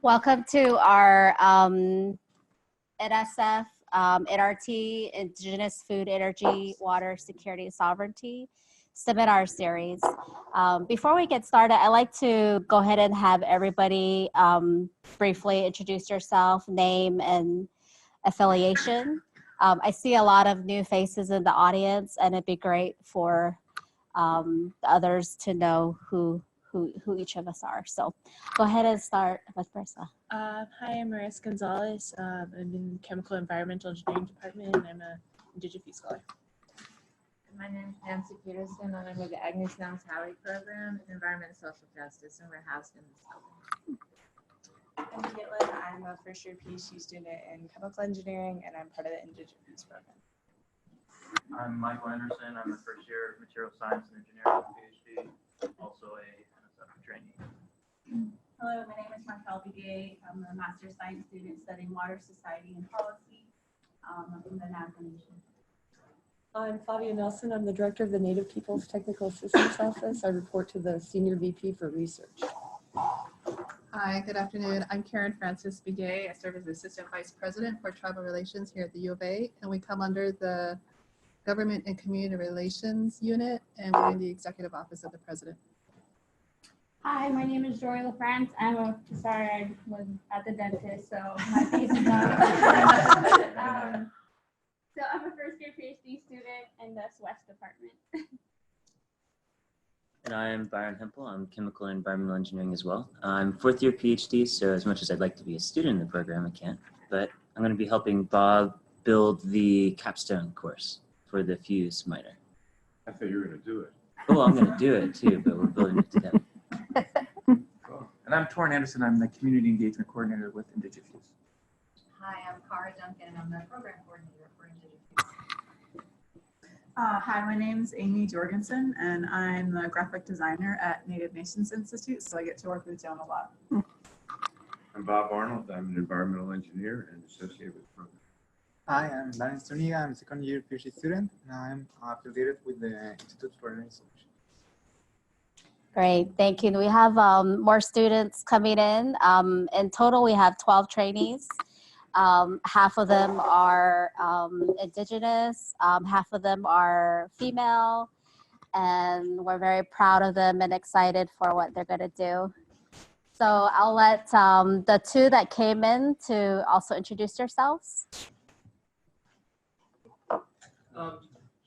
Welcome to our NSF, NRT, Indigenous Food, Energy, Water, Security, and Sovereignty seminar series. Before we get started, I'd like to go ahead and have everybody briefly introduce yourself, name, and affiliation. I see a lot of new faces in the audience, and it'd be great for the others to know who each of us are. So go ahead and start with Marissa. Hi, I'm Maris Gonzalez. I'm in the Chemical Environmental Engineering Department, and I'm an Indige FEWSS scholar. My name is Nancy Peterson, and I'm with the Agnes Nams Howie Program in Environment and Social Justice, and we're housed in this building. I'm Caitlin. I'm a first-year PhD student in chemical engineering, and I'm part of the Indige FEWSS program. I'm Michael Anderson. I'm a first-year material science and engineering PhD, also a NSF trainee. Hello, my name is Markel Begay. I'm a master's science student studying water, society, and policy in the Native Nations. I'm Flavia Nelson. I'm the director of the Native Peoples Technical Assistance Office. I report to the Senior VP for Research. Hi, good afternoon. I'm Karen Francis Begay. I serve as Assistant Vice President for Tribal Relations here at the U of A, and we come under the Government and Community Relations Unit, and we're in the Executive Office of the President. Hi, my name is Jory LaFrance. Sorry, I was at the dentist, so my face is not. So I'm a first-year PhD student in the SWESS department. And I'm Byron Hempel. I'm chemical and environmental engineering as well. I'm fourth-year PhD, so as much as I'd like to be a student in the program, I can't. But I'm going to be helping Bob build the capstone course for the FEWSS minor. I thought you were going to do it. Oh, I'm going to do it too, but we're building it together. Cool. And I'm Torrin Anderson. I'm the Community Engagement Coordinator with Indige FEWSS. Hi, I'm Cara Duncan. I'm the Program Coordinator for Indige FEWSS. Hi, my name's Amy Jorgensen, and I'm the graphic designer at Native Nations Institute, so I get to work with Joan a lot. I'm Bob Arnold. I'm an environmental engineer and associated with the program. Hi, I'm Daniel Zuniga. I'm a second-year PhD student, and I'm affiliated with the Institute for Energy Solutions. Great, thank you. We have more students coming in. In total, we have 12 trainees. Half of them are Indigenous, half of them are female, and we're very proud of them and excited for what they're going to do. So I'll let the two that came in to also introduce yourselves.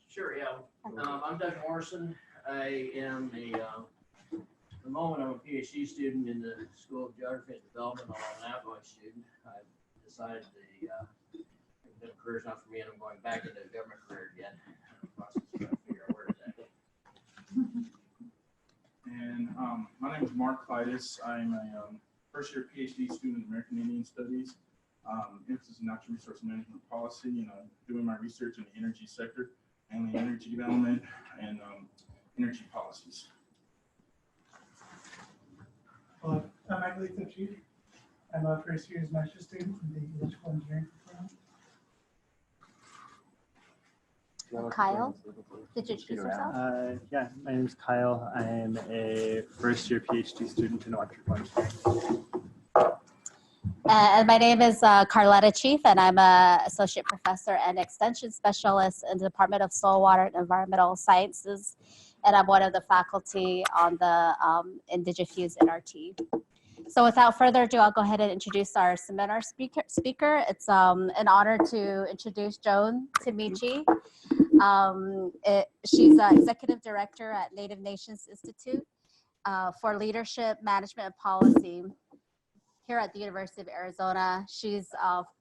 Sure, yeah. I'm Doug Morrison. I am at the moment I'm a PhD student in the School of Geography and Development, although I'm an outgoing student. I've decided the career's not for me, and I'm going back into a government career again. I'm in the process of trying to figure out where it's at. And my name is Mark Clytus. I'm a first-year PhD student in American Indian Studies, emphasis in natural resource management policy, and I'm doing my research in the energy sector, mainly energy development and energy policies. Hello, I'm Michael Timeche. I'm a first year's master's student in the electrical engineering program. Kyle, did you introduce yourself? Yeah, my name is Kyle. I am a first-year PhD student in electrical engineering. And my name is Carletta Chief, and I'm an associate professor and extension specialist in the Department of Soil, Water, and Environmental Sciences, and I'm one of the faculty on the Indige FEWSS NRT. So without further ado, I'll go ahead and introduce our seminar speaker. It's an honor to introduce Joan Timeche. She's Executive Director at Native Nations Institute for Leadership, Management, and Policy here at the University of Arizona. She's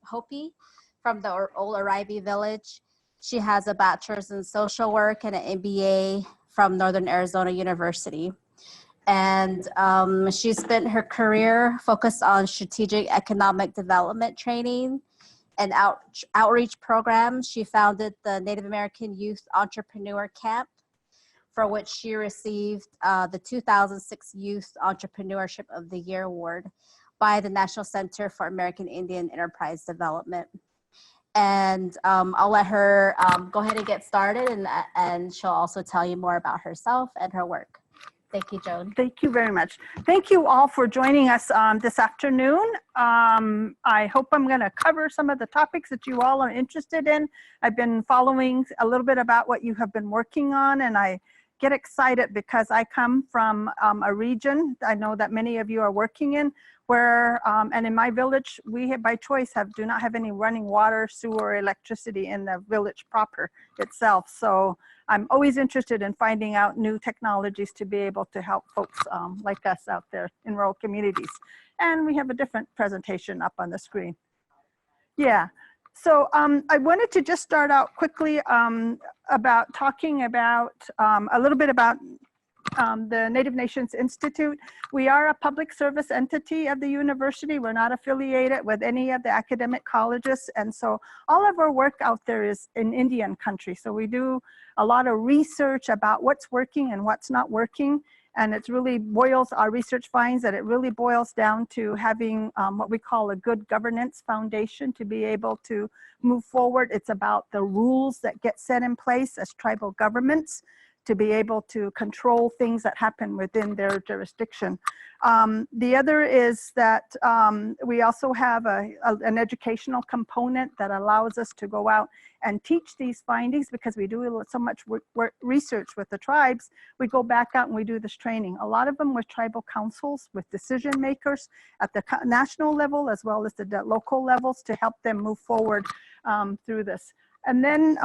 Hopi from the Old Arribi village. She has a bachelor's in social work and an MBA from Northern Arizona University. And she spent her career focused on strategic economic development training and outreach programs. She founded the Native American Youth Entrepreneur Camp, for which she received the 2006 Youth Entrepreneurship of the Year Award by the National Center for American Indian Enterprise Development. And I'll let her go ahead and get started, and she'll also tell you more about herself and her work. Thank you, Joan. Thank you very much. Thank you all for joining us this afternoon. I hope I'm going to cover some of the topics that you all are interested in. I've been following a little bit about what you have been working on, and I get excited because I come from a region I know that many of you are working in, where, and in my village, we have, by choice do not have any running water, sewer, electricity in the village proper itself. So I'm always interested in finding out new technologies to be able to help folks like us out there in rural communities. And we have a different presentation up on the screen. Yeah, so I wanted to just start out quickly about talking about a little bit about the Native Nations Institute. We are a public service entity of the university. We're not affiliated with any of the academic colleges. And so all of our work out there is in Indian country. So we do a lot of research about what's working and what's not working. And it's really our research finds that it really boils down to having what we call a good governance foundation to be able to move forward. It's about the rules that get set in place as tribal governments to be able to control things that happen within their jurisdiction. The other is that we also have an educational component that allows us to go out and teach these findings, because we do so much research with the tribes. We go back out and we do this training. A lot of them with tribal councils, with decision makers at the national level, as well as the local levels, to help them move forward through this. And then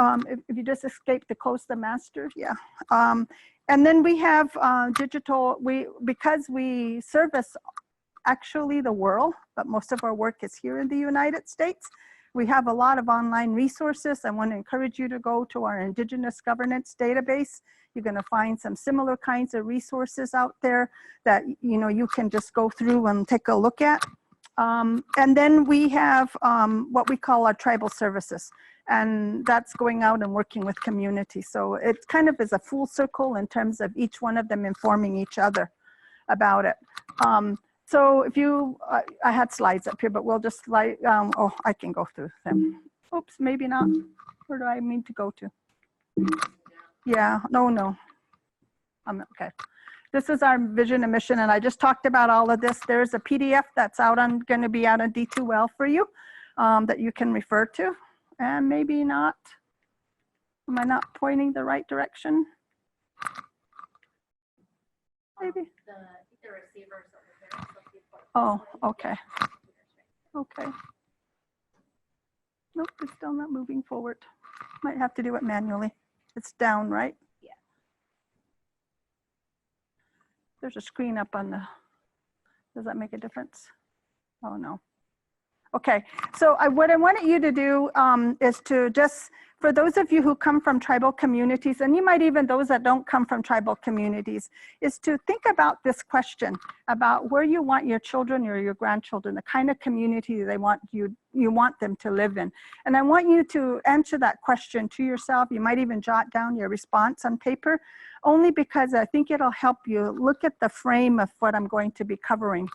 if you just escape to close the master, yeah. And then we have digital, because we service actually the world, but most of our work is here in the United States. We have a lot of online resources. I want to encourage you to go to our Indigenous Governance database. You're going to find some similar kinds of resources out there that you can just go through and take a look at. And then we have what we call our tribal services. And that's going out and working with community. So it kind of is a full circle in terms of each one of them informing each other about it. So if you, I had slides up here, but we'll just oh, I can go through them. Oops, maybe not. Where do I mean to go to? Yeah, no. Okay. This is our vision and mission, and I just talked about all of this. There's a PDF that's going to be out on D2L for you that you can refer to. And maybe not. Am I not pointing the right direction? Maybe. The receivers over there. Oh, okay. Okay. Nope, it's still not moving forward. Might have to do it manually. It's down, right? Yeah. There's a screen up on the, does that make a difference? Oh, no. Okay, so what I wanted you to do is to just, for those of you who come from tribal communities, and you might even those that don't come from tribal communities, is to think about this question about where you want your children or your grandchildren, the kind of community they want you want them to live in. And I want you to answer that question to yourself. You might even jot down your response on paper, only because I think it'll help you look at the frame of what I'm going to be covering,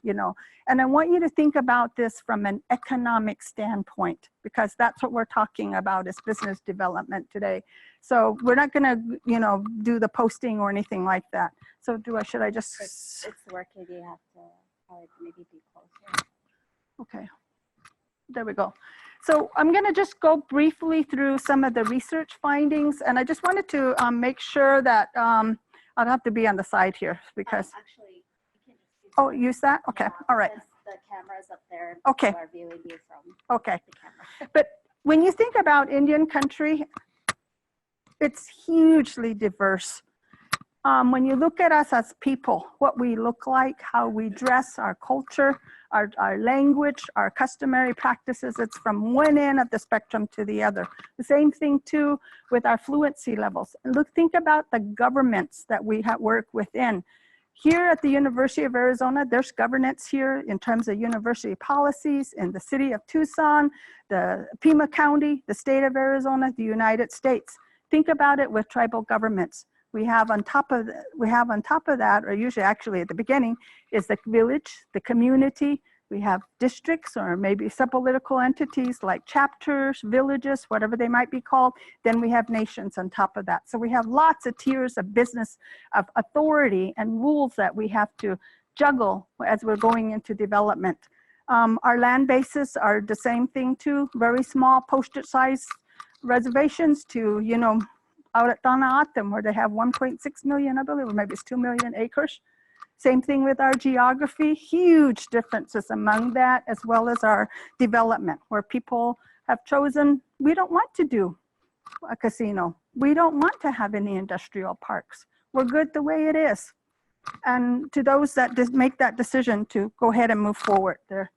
And I want you to think about this from an economic standpoint, because that's what we're talking about is business development today. So we're not going to, do the posting or anything like that. So should I just? It's working. You have to probably maybe be closer. Okay. There we go. So I'm going to just go briefly through some of the research findings, and I just wanted to make sure that I'll have to be on the side here because. Actually, you can use that. Okay. All right. The camera's up there. Okay. Are viewing you from okay. the camera. But when you think about Indian country, it's hugely diverse. When you look at us as people, what we look like, how we dress, our culture, our language, our customary practices, it's from one end of the spectrum to the other. The same thing too with our fluency levels. And think about the governments that we work within. Here at the University of Arizona, there's governance here in terms of university policies in the city of Tucson, the Pima County, the state of Arizona, the United States. Think about it with tribal governments. We have on top of that, or usually actually at the beginning, is the village, the community, We have districts or maybe sub-political entities like chapters, villages, whatever they might be called. Then we have nations on top of that. So we have lots of tiers of business, of authority and rules that we have to juggle as we're going into development. Our land bases are the same thing too, very small postage size reservations to, you know, out at Tanaatem where they have 1.6 million, I believe, or maybe it's 2 million acres. Same thing with our geography, huge differences among that, as well as our development, where people have chosen, we don't want to do a casino. We don't want to have any industrial parks. We're good the way it is. And to those that make that decision to go ahead and move forward there.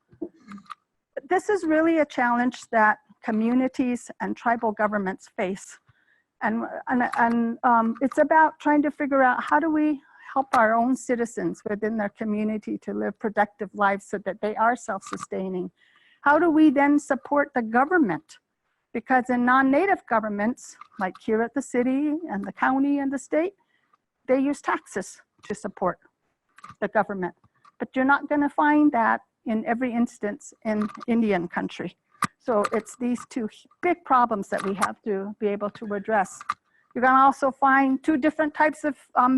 This is really a challenge that communities and tribal governments face. And it's about trying to figure out how do we help our own citizens within their community to live productive lives so that they are self-sustaining. How do we then support the government? Because in non-native governments, like here at the city and the county and the state, they use taxes to support the government. But you're not gonna find that in every instance in Indian country. So it's these two big problems that we have to be able to address. You're going to also find two different types of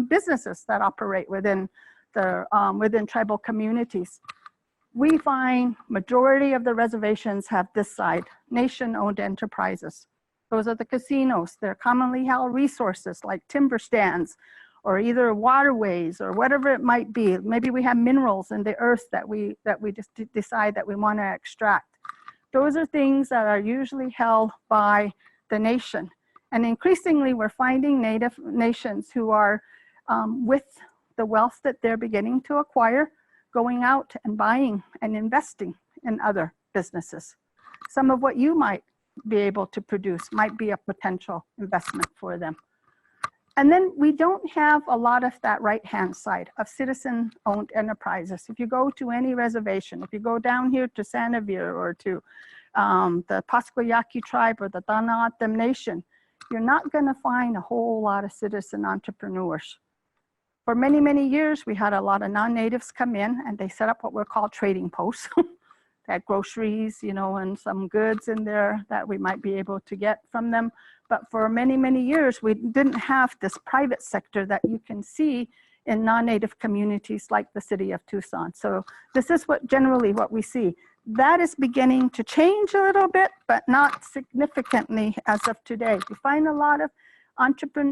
businesses that operate within the within tribal communities. We find majority of the reservations have this side, nation-owned enterprises. Those are the casinos. They're commonly held resources like timber stands or either waterways or whatever it might be. Maybe we have minerals in the earth that we just decide that we want to extract. Those are things that are usually held by the nation. And increasingly, we're finding native nations who are, with the wealth that they're beginning to acquire, going out and buying and investing in other businesses. Some of what you might be able to produce might be a potential investment for them. And then we don't have a lot of that right-hand side of citizen-owned enterprises. If you go to any reservation, if you go down here to Sanavir or to the Pasquayaqui tribe or the Tanaatem Nation, you're not going to find a whole lot of citizen entrepreneurs. For many, many years, we had a lot of non-natives come in and they set up what were called trading posts. They had groceries, you know, and some goods in there that we might be able to get from them. But for many, many years, we didn't have this private sector that you can see in non-native communities like the city of Tucson. So this is generally what we see. That is beginning to change a little bit, but not significantly as of today. You find a lot of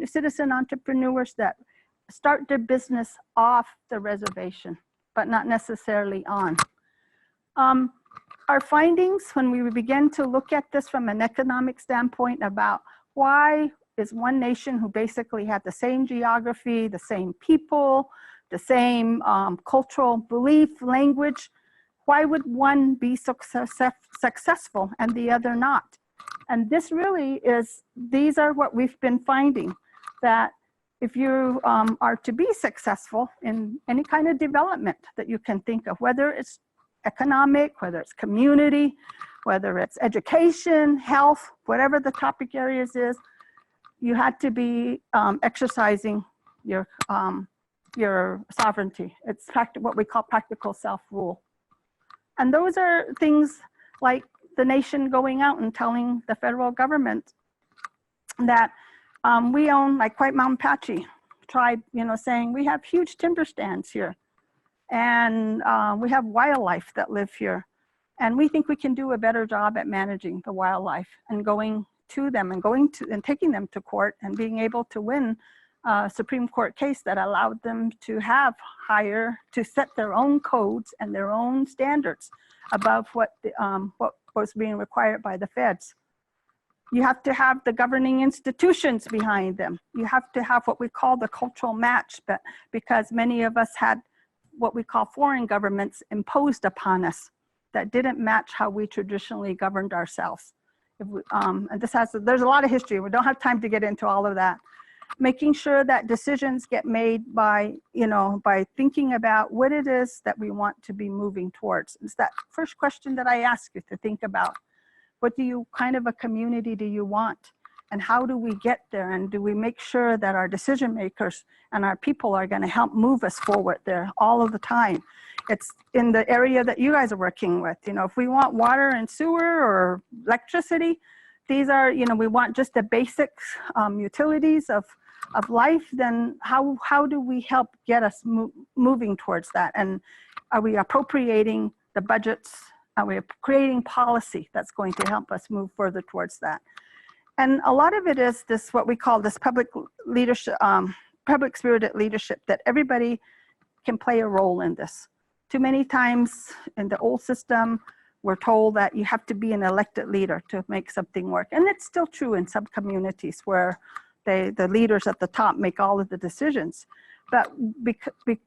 citizen entrepreneurs that start their business off the reservation, but not necessarily on. Our findings, when we begin to look at this from an economic standpoint about why is one nation who basically had the same geography, the same people, the same cultural belief, language, why would one be successful and the other not? And this really is, these are what we've been finding, that if you are to be successful in any kind of development that you can think of, whether it's economic, whether it's community, whether it's education, health, whatever the topic areas is, you had to be exercising your sovereignty. It's what we call practical self-rule. And those are things like the nation going out and telling the federal government that we own, like White Mountain Apache tribe, you know, saying we have huge timber stands here. And we have wildlife that live here. And we think we can do a better job at managing the wildlife and going to them and taking them to court and being able to win a Supreme Court case that allowed them to to set their own codes and their own standards above what was being required by the feds. You have to have the governing institutions behind them. You have to have what we call the cultural match, but because many of us had what we call foreign governments imposed upon us that didn't match how we traditionally governed ourselves. And there's a lot of history. We don't have time to get into all of that. Making sure that decisions get made by thinking about what it is that we want to be moving towards. It's that first question that I ask you to think about. What kind of a community do you want? And how do we get there? And do we make sure that our decision makers and our people are going to help move us forward there all of the time? It's in the area that you guys are working with. You know, if we want water and sewer or electricity, these are, you know, we want just the basic utilities of life, then how do we help get us moving towards that? And are we appropriating the budgets? Are we creating policy that's going to help us move further towards that? And a lot of it is this, what we call this public leadership, public spirited leadership, that everybody can play a role in this. Too many times in the old system, we're told that you have to be an elected leader to make something work. And it's still true in some communities where the leaders at the top make all of the decisions. But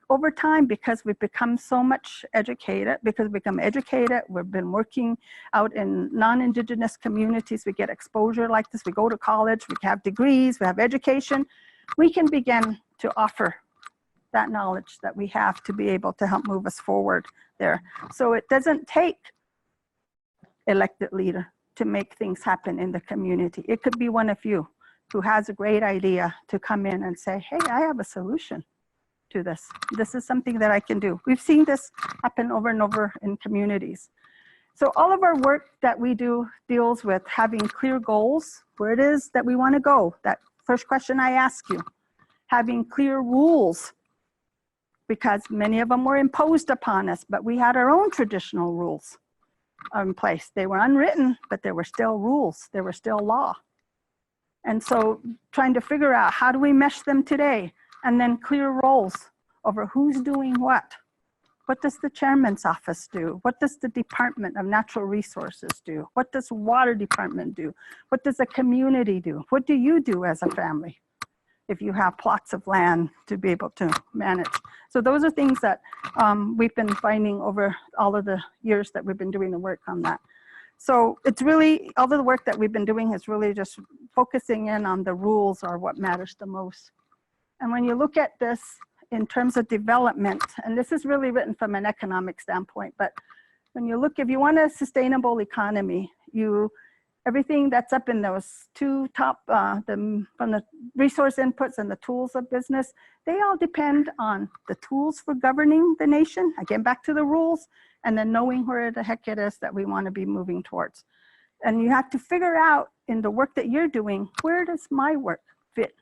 over time, because we've become so much educated, we've been working out in non-Indigenous communities, we get exposure like this, we go to college, we have degrees, we have education, we can begin to offer that knowledge that we have to be able to help move us forward there. So it doesn't take elected leader to make things happen in the community. It could be one of you who has a great idea to come in and say, hey, I have a solution to this. This is something that I can do. We've seen this happen over and over in communities. So all of our work that we do deals with having clear goals, where it is that we want to go. That first question I ask you. Having clear rules, because many of them were imposed upon us, but we had our own traditional rules in place. They were unwritten, but there were still rules. There were still law. And so trying to figure out how do we mesh them today, and then clear roles over who's doing what. What does the chairman's office do? What does the Department of Natural Resources do? What does water department do? What does the community do? What do you do as a family if you have plots of land to be able to manage? So those are things that we've been finding over all of the years that we've been doing the work on that. So it's really, all of the work that we've been doing is really just focusing in on the rules are what matters the most. And when you look at this in terms of development, and this is really written from an economic standpoint, but when you look, if you want a sustainable economy, everything that's up in those two top, from the resource inputs and the tools of business, they all depend on the tools for governing the nation, again, back to the rules, and then knowing where the heck it is that we want to be moving towards. And you have to figure out in the work that you're doing, where does my work fit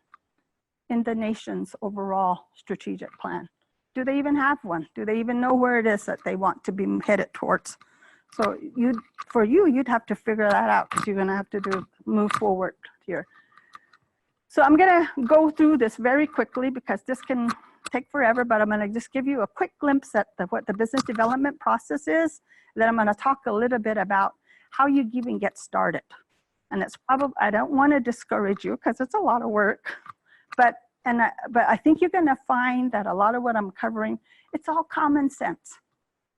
in the nation's overall strategic plan? Do they even have one? Do they even know where it is that they want to be headed towards? So you'd have to figure that out, because you're going to have to move forward here. So I'm going to go through this very quickly because this can take forever, but I'm going to just give you a quick glimpse at what the business development process is. Then I'm going to talk a little bit about how you even get started. And it's probably, I don't want to discourage you because it's a lot of work, but I think you're going to find that a lot of what I'm covering, it's all common sense.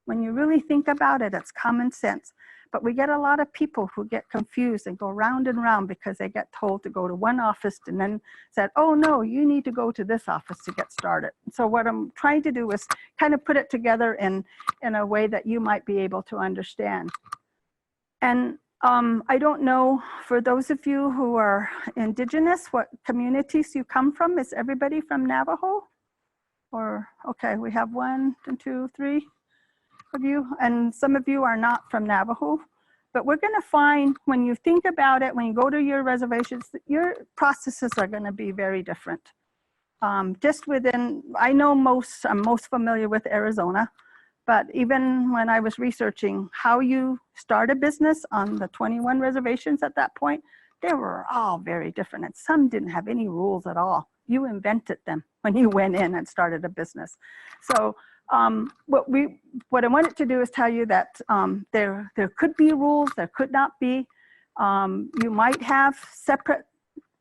When you really think about it, it's common sense. But we get a lot of people who get confused and go round and round because they get told to go to one office and then said, oh no, you need to go to this office to get started. So what I'm trying to do is kind of put it together in a way that you might be able to understand. And I don't know, for those of you who are Indigenous, what communities you come from. Is everybody from Navajo? Or, okay, we have 1, 2, 3 of you, and some of you are not from Navajo. But we're going to find, when you think about it, when you go to your reservations, your processes are going to be very different. Just within, I know I'm most familiar with Arizona, but even when I was researching how you start a business on the 21 reservations at that point, they were all very different, and some didn't have any rules at all. You invented them when you went in and started a business. So what I wanted to do is tell you that there could be rules, there could not be. You might have separate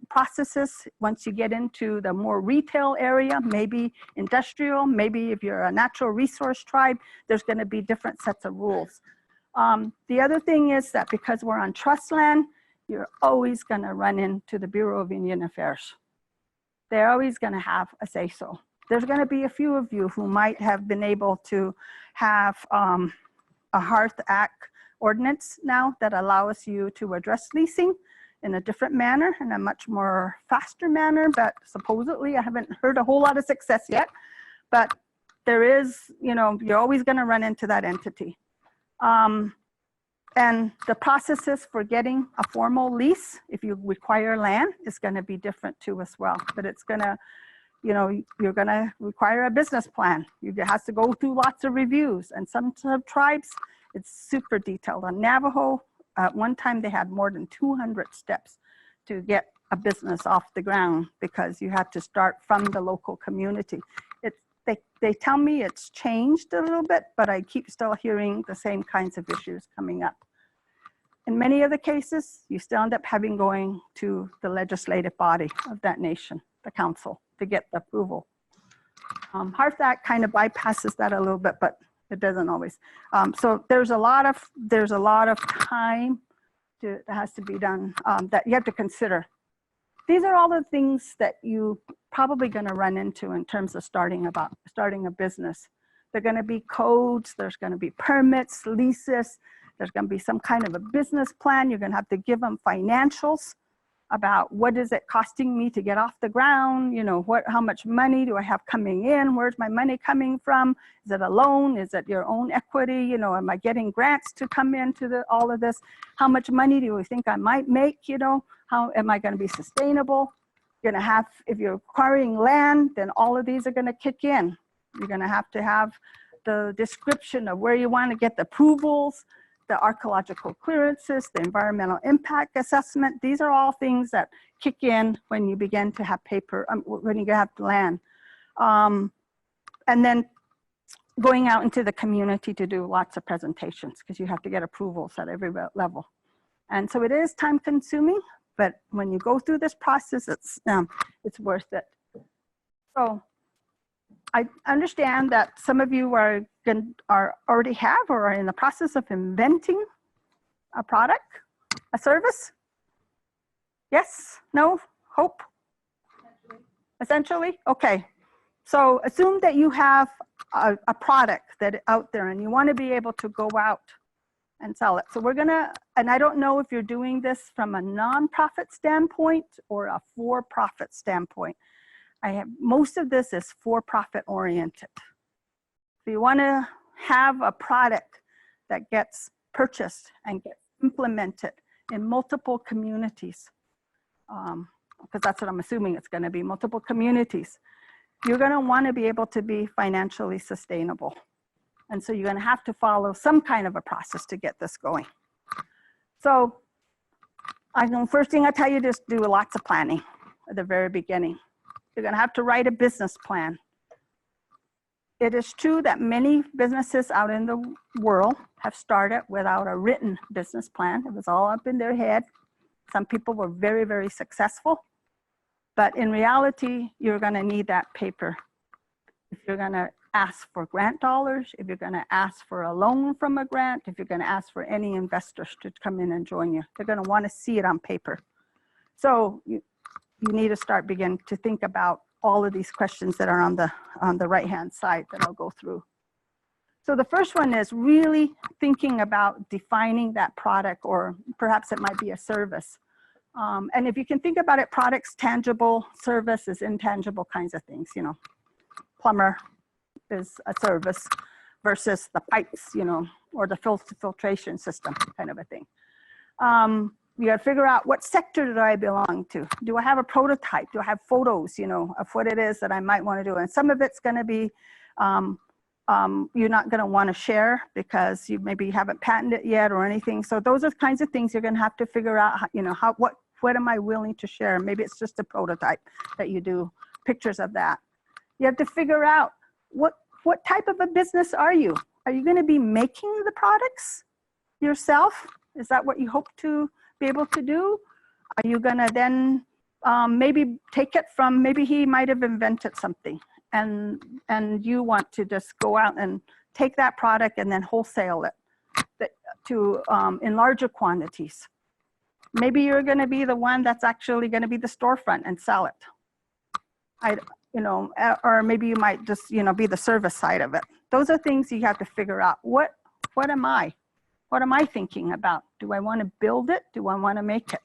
processes once you get into the more retail area, maybe industrial, maybe if you're a natural resource tribe, there's going to be different sets of rules. The other thing is that because we're on trust land, you're always going to run into the Bureau of Indian Affairs. They're always going to have a say-so. There's going to be a few of you who might have been able to have a Hearth Act ordinance now that allows you to address leasing in a different manner, in a much more faster manner, but supposedly I haven't heard a whole lot of success yet. But there is, you're always going to run into that entity. And the processes for getting a formal lease, if you require land, is going to be different too as well. But it's going to, you're going to require a business plan. It has to go through lots of reviews. And some tribes, it's super detailed. On Navajo, at one time they had more than 200 steps to get a business off the ground because you had to start from the local community. They tell me it's changed a little bit, but I keep still hearing the same kinds of issues coming up. In many of the cases, you still end up having going to the legislative body of that nation, the council, to get the approval. HARTAC kind of bypasses that a little bit, but it doesn't always. So there's a lot of time that has to be done that you have to consider. These are all the things that you probably going to run into in terms of starting a business. There are going to be codes, there's going to be permits, leases, there's going to be some kind of a business plan. You're going to have to give them financials about what is it costing me to get off the ground, how much money do I have coming in, where's my money coming from, is it a loan, is it your own equity, am I getting grants to come into all of this, how much money do you think I might make, how am I going to be sustainable? You're going to have, if you're acquiring land, then all of these are going to kick in. You're going to have the description of where you want to get the approvals, the archaeological clearances, the environmental impact assessment. These are all things that kick in when you begin to have when you have land. And then going out into the community to do lots of presentations because you have to get approvals at every level. And so it is time consuming, but when you go through this process, it's worth it. So I understand that some of you already have or are in the process of inventing a product, a service. Yes? No? Hope? Essentially? Okay. So assume that you have a product that out there and you want to be able to go out and sell it. So we're gonna, and I don't know if you're doing this from a nonprofit standpoint or a for-profit standpoint. Most of this is for-profit oriented. If you want to have a product that gets purchased and gets implemented in multiple communities, because that's what I'm assuming it's going to be, multiple communities, you're going to want to be able to be financially sustainable. And so you're going to have to follow some kind of a process to get this going. So first thing I tell you is do lots of planning at the very beginning. You're going to have to write a business plan. It is true that many businesses out in the world have started without a written business plan. It was all up in their head. Some people were very, very successful. But in reality, you're going to need that paper. If you're going to ask for grant dollars, if you're going to ask for a loan from a grant, if you're going to ask for any investors to come in and join you, they're going to want to see it on paper. So you need to begin to think about all of these questions that are on the right-hand side that I'll go through. So the first one is really thinking about defining that product, or perhaps it might be a service. And if you can think about it, products, tangible, service is intangible kinds of things, plumber is a service versus the pipes, or the filtration system kind of a thing. You got to figure out what sector do I belong to? Do I have a prototype? Do I have photos, of what it is that I might want to do? And some of it's going to be, you're not going to want to share because you maybe haven't patented it yet or anything. So those are the kinds of things you're going to have to figure out, what am I willing to share? Maybe it's just a prototype that you do, pictures of that. You have to figure out what type of a business are you? Are you going to be making the products yourself? Is that what you hope to be able to do? Are you going to then maybe take it from, maybe he might have invented something and you want to just go out and take that product and then wholesale it in larger quantities. Maybe you're going to be the one that's actually going to be the storefront and sell it. Or maybe you might just, be the service side of it. Those are things you have to figure out. What am I? What am I thinking about? Do I want to build it? Do I want to make it?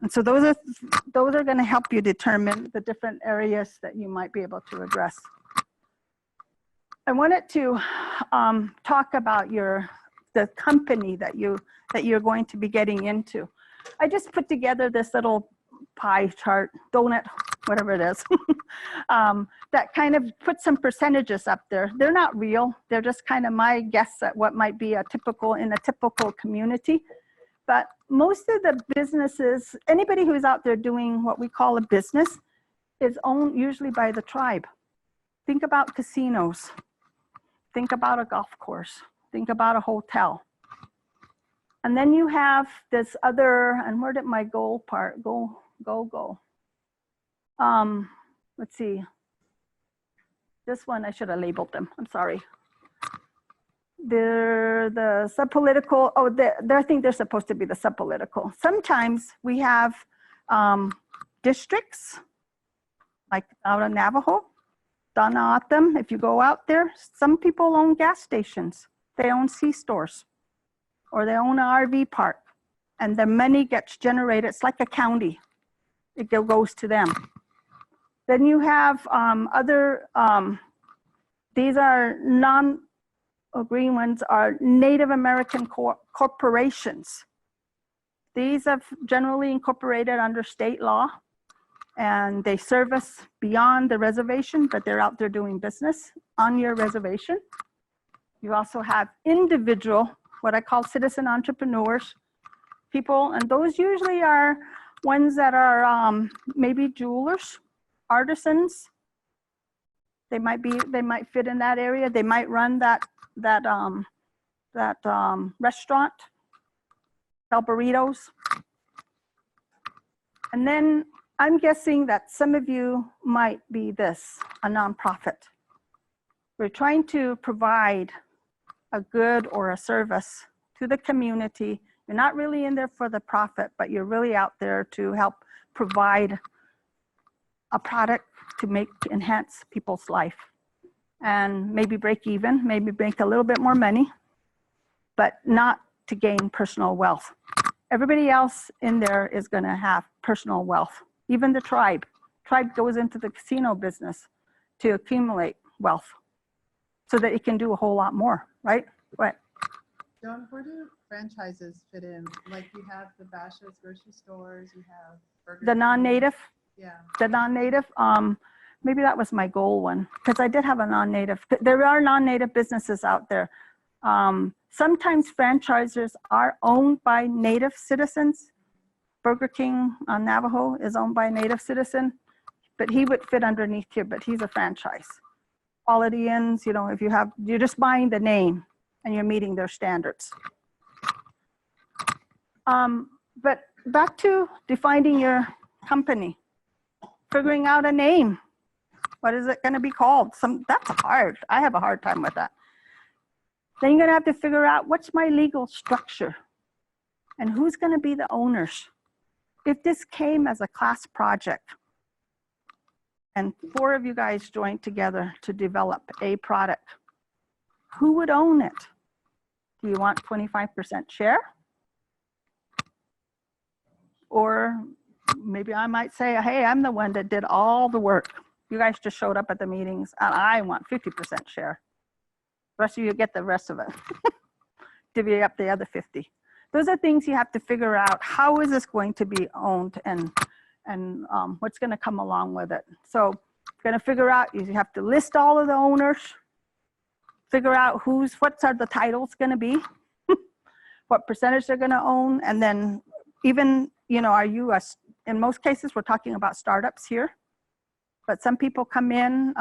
And so those are going to help you determine the different areas that you might be able to address. I wanted to talk about the company that you're going to be getting into. I just put together this little pie chart, donut, whatever it is, that kind of put some percentages up there. They're not real. They're just kind of my guess at what might be in a typical community. But most of the businesses, anybody who's out there doing what we call a business, is owned usually by the tribe. Think about casinos. Think about a golf course. Think about a hotel. And then you have this other, and where did my goal part go? Let's see. This one, I should have labeled them. I'm sorry. They're the subpolitical. Oh, I think they're supposed to be the subpolitical. Sometimes we have districts, like out of Navajo, Donatam. If you go out there, some people own gas stations. They own C-stores, or they own an RV park, and the money gets generated. It's like a county. It goes to them. Then you have these are green ones are Native American corporations. These are generally incorporated under state law, and they service beyond the reservation, but they're out there doing business on your reservation. You also have individual, what I call citizen entrepreneurs, people, and those usually are ones that are maybe jewelers, artisans. They might fit in that area. They might run that restaurant, sell burritos. And then I'm guessing that some of you might be a nonprofit. We're trying to provide a good or a service to the community. You're not really in there for the profit, but you're really out there to help provide a product to enhance people's life and maybe break even, maybe make a little bit more money, but not to gain personal wealth. Everybody else in there is going to have personal wealth. Even the tribe. Tribe goes into the casino business to accumulate wealth so that it can do a whole lot more, right? What? Joan, where do franchises fit in? Like you have the Bashas grocery stores, you have Burger The non-native? Yeah. The non-native, maybe that was my goal one, because I did have a non-native. There are non-native businesses out there. Sometimes franchisers are owned by native citizens. Burger King on Navajo is owned by a native citizen, but he would fit underneath here, but he's a franchise. Quality Inns, you know, if you're just buying the name and you're meeting their standards. But back to defining your company. Figuring out a name. What is it going to be called? That's hard. I have a hard time with that. Then you're going to have to figure out what's my legal structure and who's going to be the owners. If this came as a class project and 4 of you guys joined together to develop a product, who would own it? Do you want 25% share? Or maybe I might say, hey, I'm the one that did all the work. You guys just showed up at the meetings and I want 50% share. The rest of you get the rest of it. Divvy up the other 50. Those are things you have to figure out. How is this going to be owned and what's going to come along with it? So you're going to figure out, you have to list all of the owners, figure out what are the titles going to be, what percentage they're going to own, and then even, you know, in most cases, we're talking about startups here, but some people come in,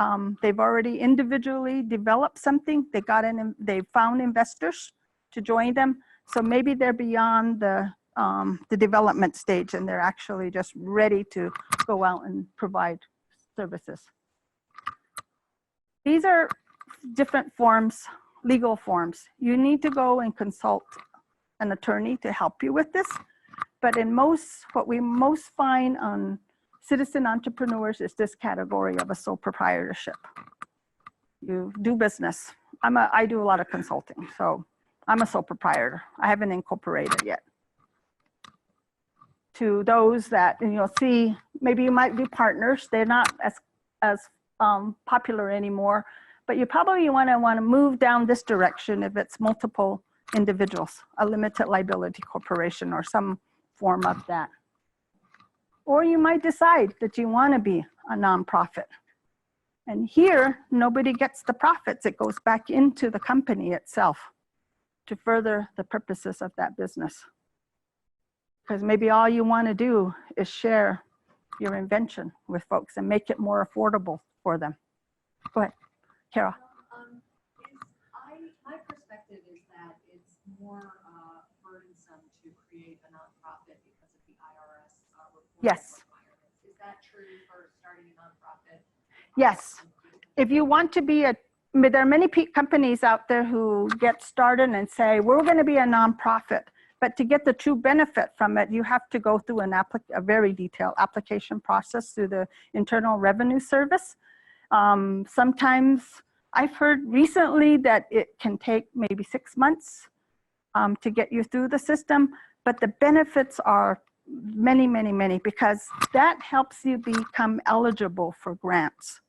they've already individually developed something, they found investors to join them, so maybe they're beyond the development stage and they're actually just ready to go out and provide services. These are different forms, legal forms. You need to go and consult an attorney to help you with this. But in what we most find on citizen entrepreneurs is this category of a sole proprietorship. You do business. I do a lot of consulting, so I'm a sole proprietor. I haven't incorporated yet. To those that, see, maybe you might be partners. They're not as popular anymore, But you probably want to move down this direction if it's multiple individuals, a limited liability corporation or some form of that. Or you might decide that you want to be a nonprofit. And here, nobody gets the profits. It goes back into the company itself to further the purposes of that business. Because maybe all you want to do is share your invention with folks and make it more affordable for them. Go ahead, Carol. My perspective is that it's more burdensome to create a nonprofit because of the IRS reporting Yes. requirements. Is that true for starting a nonprofit? Yes. If you want to be there are many companies out there who get started and say, we're going to be a nonprofit. But to get the true benefit from it, you have to go through a very detailed application process through the Internal Revenue Service. Sometimes I've heard recently that it can take maybe 6 months to get you through the system, but the benefits are many, many, many, because that helps you become eligible for grants.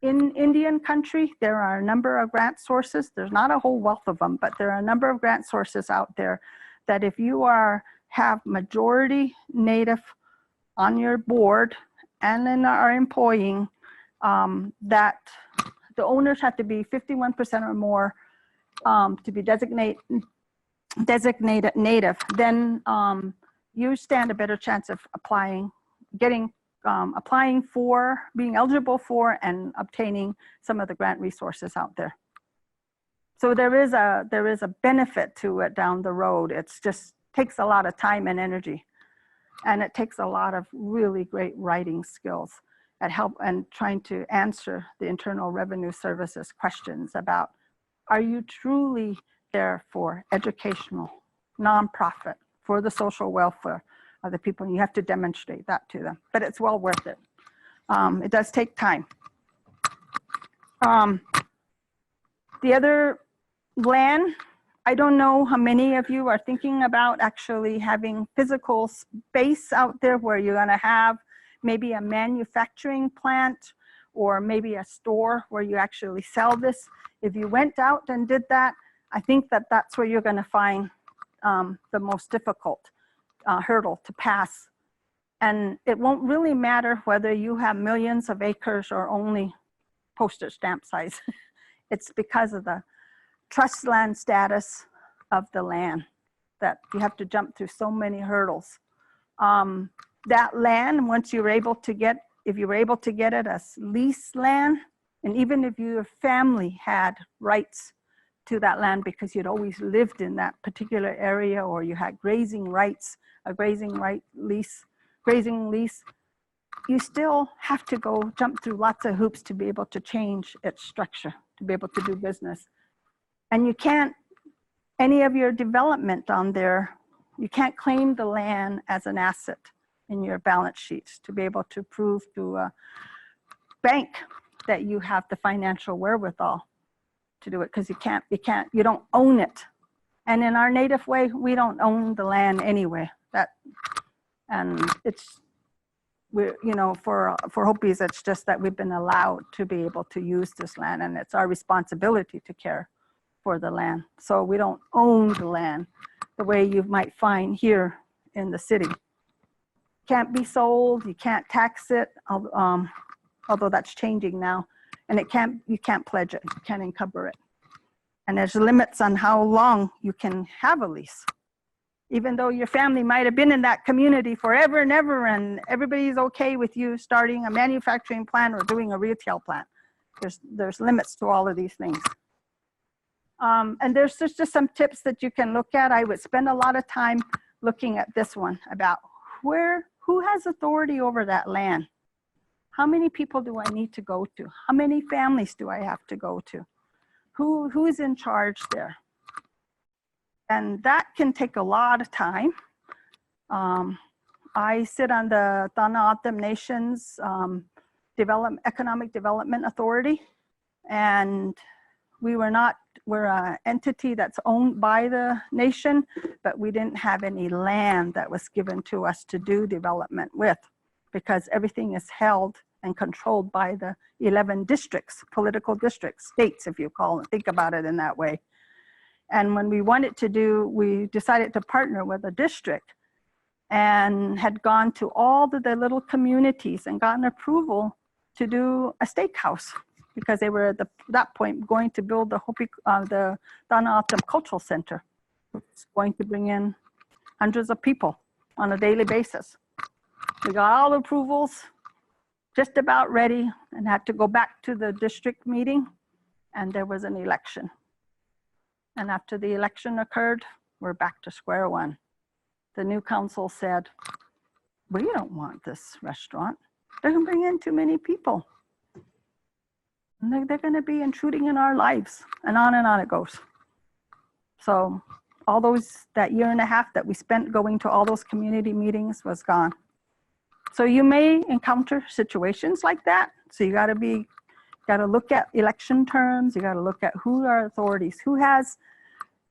In Indian country, there are a number of grant sources. There's not a whole wealth of them, but there are a number of grant sources out there that if you have majority Native on your board and then are employing, that the owners have to be 51% or more to be designated Native, then you stand a better chance of applying for, being eligible for, and obtaining some of the grant resources out there. So there is a benefit to it down the road. It's just takes a lot of time and energy, and it takes a lot of really great writing skills at help and trying to answer the Internal Revenue Service's questions about, are you truly there for educational, nonprofit, for the social welfare of the people? And you have to demonstrate that to them, but it's well worth it. It does take time. The other land, I don't know how many of you are thinking about actually having physical space out there where you're going to have maybe a manufacturing plant or maybe a store where you actually sell this. If you went out and did that, I think that that's where you're going to find the most difficult hurdle to pass. And it won't really matter whether you have millions of acres or only postage stamp size. It's because of the trust land status of the land that you have to jump through so many hurdles. That land, once you're able to get, if you were able to get it as lease land, and even if your family had rights to that land because you'd always lived in that particular area, or you had grazing rights, a grazing lease, you still have to go jump through lots of hoops to be able to change its structure, to be able to do business. And you can't, any of your development on there, you can't claim the land as an asset in your balance sheets to be able to prove to a bank that you have the financial wherewithal to do it, because you don't own it. And in our native way, we don't own the land anyway. And it's, you know, for Hopis, it's just that we've been allowed to be able to use this land, and it's our responsibility to care for the land. So we don't own the land the way you might find here in the city. Can't be sold, you can't tax it, although that's changing now. And you can't pledge it, you can't encumber it. And there's limits on how long you can have a lease. Even though your family might have been in that community forever and ever, and everybody's okay with you starting a manufacturing plant or doing a retail plant. There's limits to all of these things. And there's just some tips that you can look at. I would spend a lot of time looking at this one about who has authority over that land? How many people do I need to go to? How many families do I have to go to? Who is in charge there? And that can take a lot of time. I sit on the Native Nations Economic Development Authority, and we're an entity that's owned by the nation, but we didn't have any land that was given to us to do development with, because everything is held and controlled by the 11 districts, political districts, states, if you think about it in that way. And when we wanted to do, we decided to partner with a district and had gone to all the little communities and gotten approval to do a steakhouse, because they were at that point going to build the Danaotum Cultural Center. It's going to bring in hundreds of people on a daily basis. We got all the approvals, just about ready, and had to go back to the district meeting, and there was an election. And after the election occurred, we're back to square one. The new council said, we don't want this restaurant. They're gonna bring in too many people. And they're gonna be intruding in our lives, and on it goes. So all that year and a half that we spent going to all those community meetings was gone. So you may encounter situations like that. So you gotta look at election terms, you gotta look at who are authorities, who has,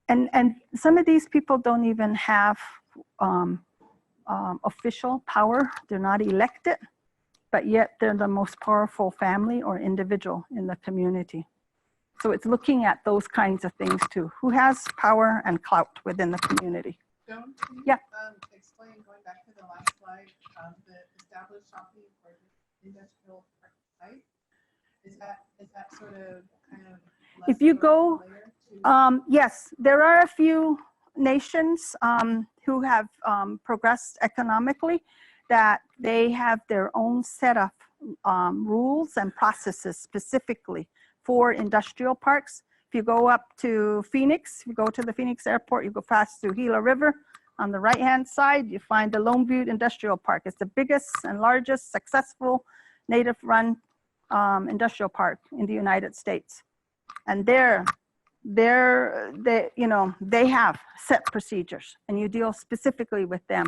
and some of these people don't even have official power. They're not elected, but yet they're the most powerful family or individual in the community. So it's looking at those kinds of things too. Who has power and clout within the community? Joan, can you explain, going back to the last slide, the established shopping for the industrial park site? Is that sort of kind of if you go, yes, there are a few nations who have progressed economically, that they have their own set of rules and processes specifically for industrial parks. If you go up to Phoenix, if you go to the Phoenix airport, you go past through Gila River. On the right-hand side, you find the Lone Butte Industrial Park. It's the biggest and largest successful native-run industrial park in the United States. And they have set procedures, and you deal specifically with them.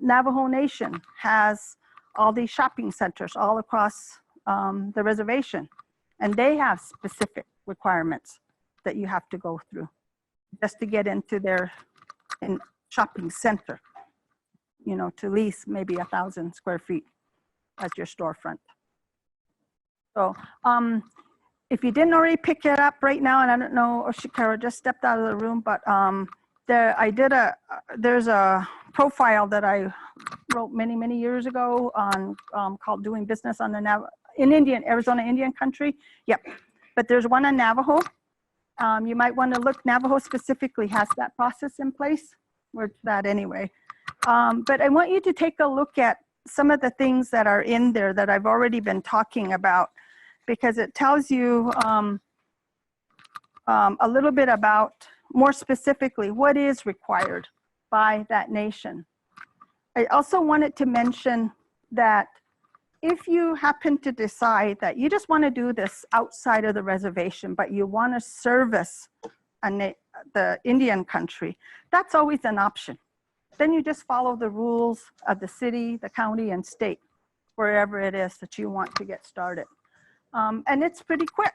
Navajo Nation has all these shopping centers all across the reservation, and they have specific requirements that you have to go through just to get into their shopping center, to lease maybe 1,000 square feet as your storefront. So if you didn't already pick it up right now, and I don't know, Shikara just stepped out of the room, but there's a profile that I wrote many years ago on called Doing Business on the Arizona Indian Country. Yep, but there's one on Navajo. You might want to look. Navajo specifically has that process in place. Where's that anyway? But I want you to take a look at some of the things that are in there that I've already been talking about, because it tells you a little bit about, more specifically, what is required by that nation. I also wanted to mention that if you happen to decide that you just want to do this outside of the reservation, but you want to service the Indian country, that's always an option. Then you just follow the rules of the city, the county, and state, wherever it is that you want to get started. And it's pretty quick.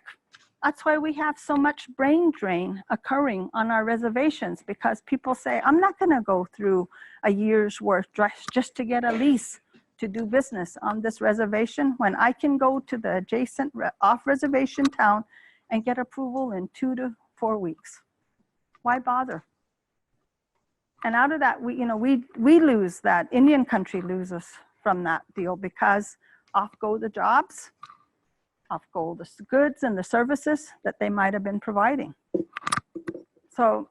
That's why we have so much brain drain occurring on our reservations, because people say, I'm not going to go through a year's worth just to get a lease to do business on this reservation, when I can go to the adjacent off-reservation town and get approval in 2 to 4 weeks. Why bother? And out of that, we lose that. Indian country loses from that deal, because off go the jobs, off go the goods and the services that they might have been providing. So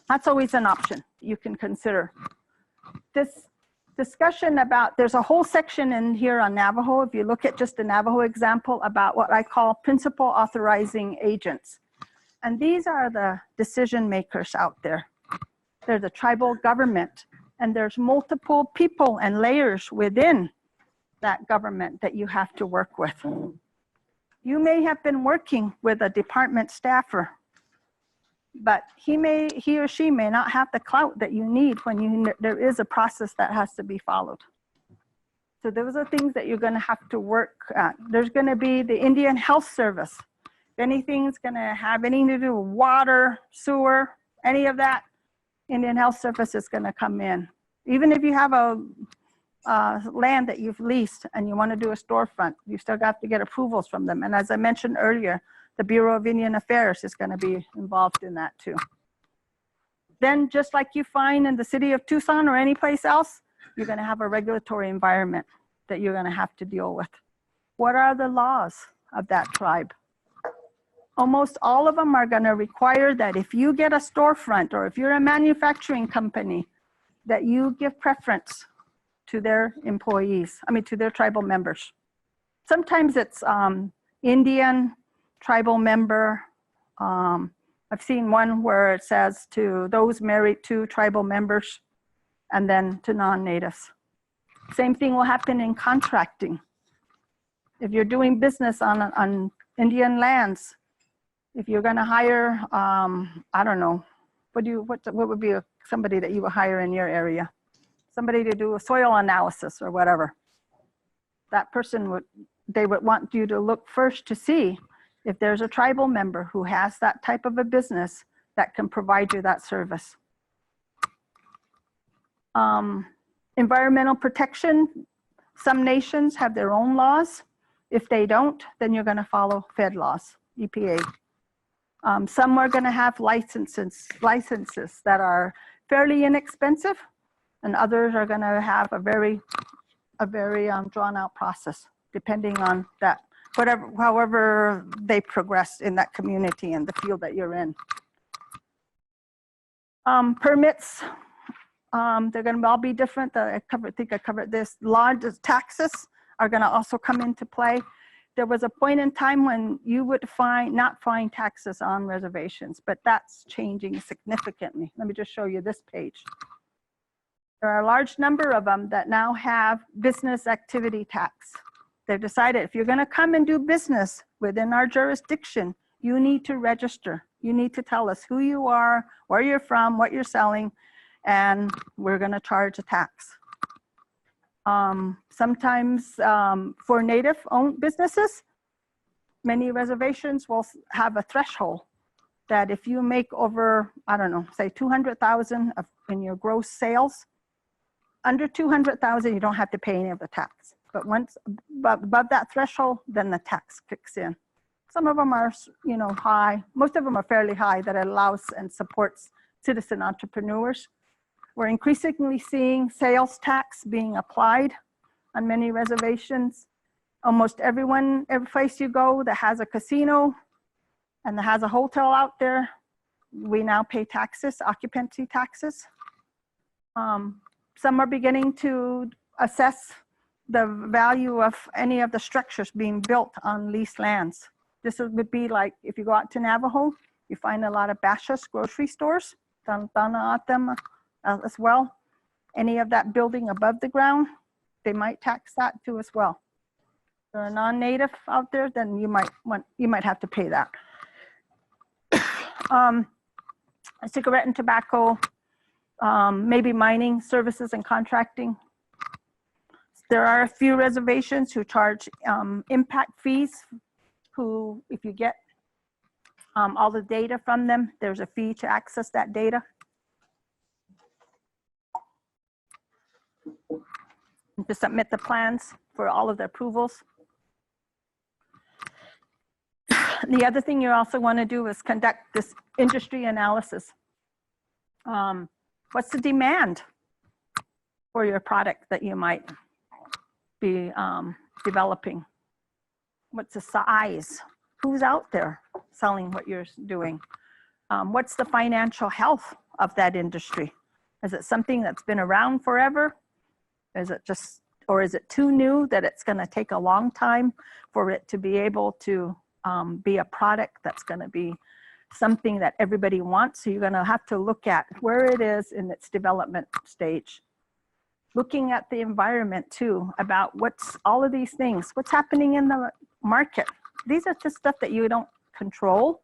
that's always an option you can consider. This discussion about, there's a whole section in here on Navajo, if you look at just the Navajo example, about what I call principal authorizing agents. And these are the decision makers out there. They're the tribal government, and there's multiple people and layers within that government that you have to work with. You may have been working with a department staffer, but he or she may not have the clout that you need when there is a process that has to be followed. So those are things that you're going to have to work at. There's going to be the Indian Health Service. If anything's going to have anything to do with water, sewer, any of that, Indian Health Service is going to come in. Even if you have a land that you've leased and you want to do a storefront, you still have to get approvals from them. And as I mentioned earlier, the Bureau of Indian Affairs is going to be involved in that too. Then just like you find in the city of Tucson or any place else, you're going to have a regulatory environment that you're going to have to deal with. What are the laws of that tribe? Almost all of them are going to require that if you get a storefront or if you're a manufacturing company, that you give preference to their employees, to their tribal members. Sometimes it's Indian tribal member. I've seen one where it says to those married to tribal members and then to non-natives. Same thing will happen in contracting. If you're doing business on Indian lands, if you're going to hire, I don't know, what would be somebody that you would hire in your area? Somebody to do a soil analysis or whatever. That person they would want you to look first to see if there's a tribal member who has that type of a business that can provide you that service. Environmental protection, some nations have their own laws. If they don't, then you're going to follow Fed laws, EPA. Some are going to have licenses that are fairly inexpensive, and others are going to have a very drawn out process, depending on that, however they progress in that community and the field that you're in. Permits, they're going to all be different. I think I covered this. Taxes are going to also come into play. There was a point in time when you would not find taxes on reservations, but that's changing significantly. Let me just show you this page. There are a large number of them that now have business activity tax. They've decided if you're going to come and do business within our jurisdiction, you need to register. You need to tell us who you are, where you're from, what you're selling, and we're going to charge a tax. Sometimes for native-owned businesses, many reservations will have a threshold that if you make over, I don't know, say 200,000 in your gross sales, under 200,000, you don't have to pay any of the tax. But once above that threshold, then the tax kicks in. Some of them are, high. Most of them are fairly high that allows and supports citizen entrepreneurs. We're increasingly seeing sales tax being applied on many reservations. Almost every place you go that has a casino and that has a hotel out there, we now pay taxes, occupancy taxes. Some are beginning to assess the value of any of the structures being built on leased lands. This would be like if you go out to Navajo, you find a lot of Bashas grocery stores, Tana'atem as well. Any of that building above the ground, they might tax that too as well. If you're a non-native out there, then you might have to pay that. Cigarette and tobacco, maybe mining services and contracting. There are a few reservations who charge impact fees, who, if you get all the data from them, there's a fee to access that data. And to submit the plans for all of the approvals. The other thing you also want to do is conduct this industry analysis. What's the demand for your product that you might be developing? What's the size? Who's out there selling what you're doing? What's the financial health of that industry? Is it something that's been around forever? Is it just, or is it too new that it's going to take a long time for it to be able to be a product that's going to be something that everybody wants? So you're going to have to look at where it is in its development stage. Looking at the environment too, about what's all of these things, what's happening in the market. These are just stuff that you don't control.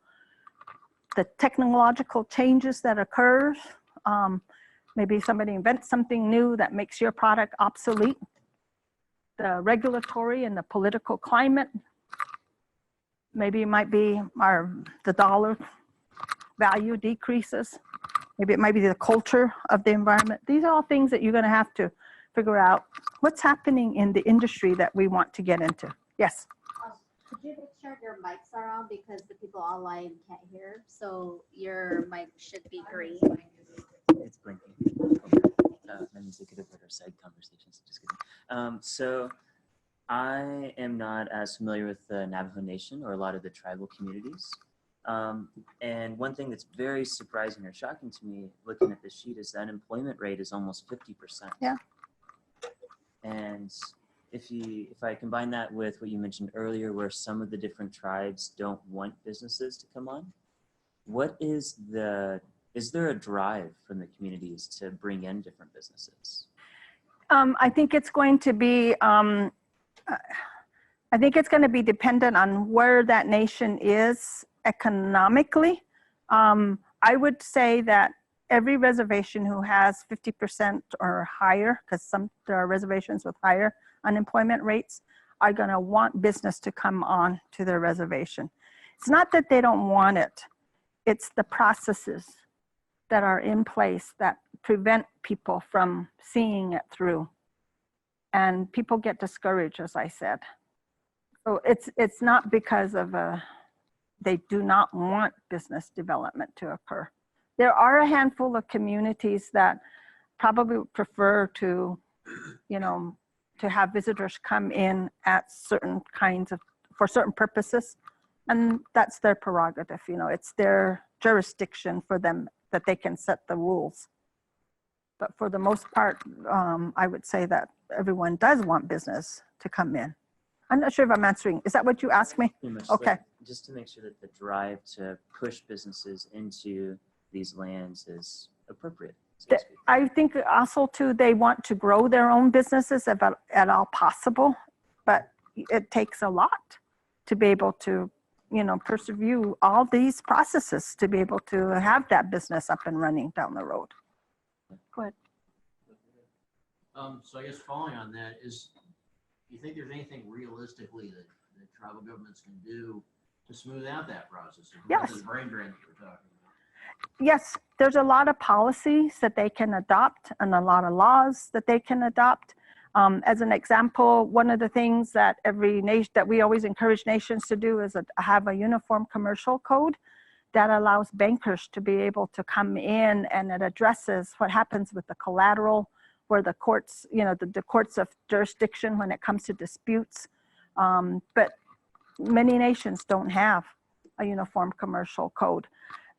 The technological changes that occurs. Maybe somebody invents something new that makes your product obsolete. The regulatory and the political climate. Maybe it might be the dollar value decreases. Maybe it might be the culture of the environment. These are all things that you're going to have to figure out what's happening in the industry that we want to get into. Yes. Could you make sure your mics are on because the people online can't hear? So your mic should be green. It's blinking. That means we could have heard our side conversations. Just kidding. So I am not as familiar with the Navajo Nation or a lot of the tribal communities. And one thing that's very surprising or shocking to me looking at this sheet is the unemployment rate is almost 50%. Yeah. And if I combine that with what you mentioned earlier, where some of the different tribes don't want businesses to come on, is there a drive from the communities to bring in different businesses? I think it's going to be, dependent on where that nation is economically. I would say that every reservation who has 50% or higher, because there are reservations with higher unemployment rates, are going to want business to come on to their reservation. It's not that they don't want it. It's the processes that are in place that prevent people from seeing it through. And people get discouraged, as I said. So it's not because of they do not want business development to occur. There are a handful of communities that probably prefer to, to have visitors come in at certain for certain purposes. And that's their prerogative, it's their jurisdiction for them that they can set the rules. But for the most part, I would say that everyone does want business to come in. I'm not sure if I'm answering. Is that what you asked me? Okay. Just to make sure that the drive to push businesses into these lands is appropriate. So to speak. I think also too, they want to grow their own businesses if at all possible, but it takes a lot to be able to, persevere all these processes to be able to have that business up and running down the road. Go ahead. So I guess following on that is, do you think there's anything realistically that tribal governments can do to smooth out that process? Yes. The brain drain that you're talking about. Yes, there's a lot of policies that they can adopt and a lot of laws that they can adopt. As an example, one of the things that that we always encourage nations to do is have a uniform commercial code that allows bankers to be able to come in, and it addresses what happens with the collateral, where the courts, the courts of jurisdiction when it comes to disputes. But many nations don't have a uniform commercial code.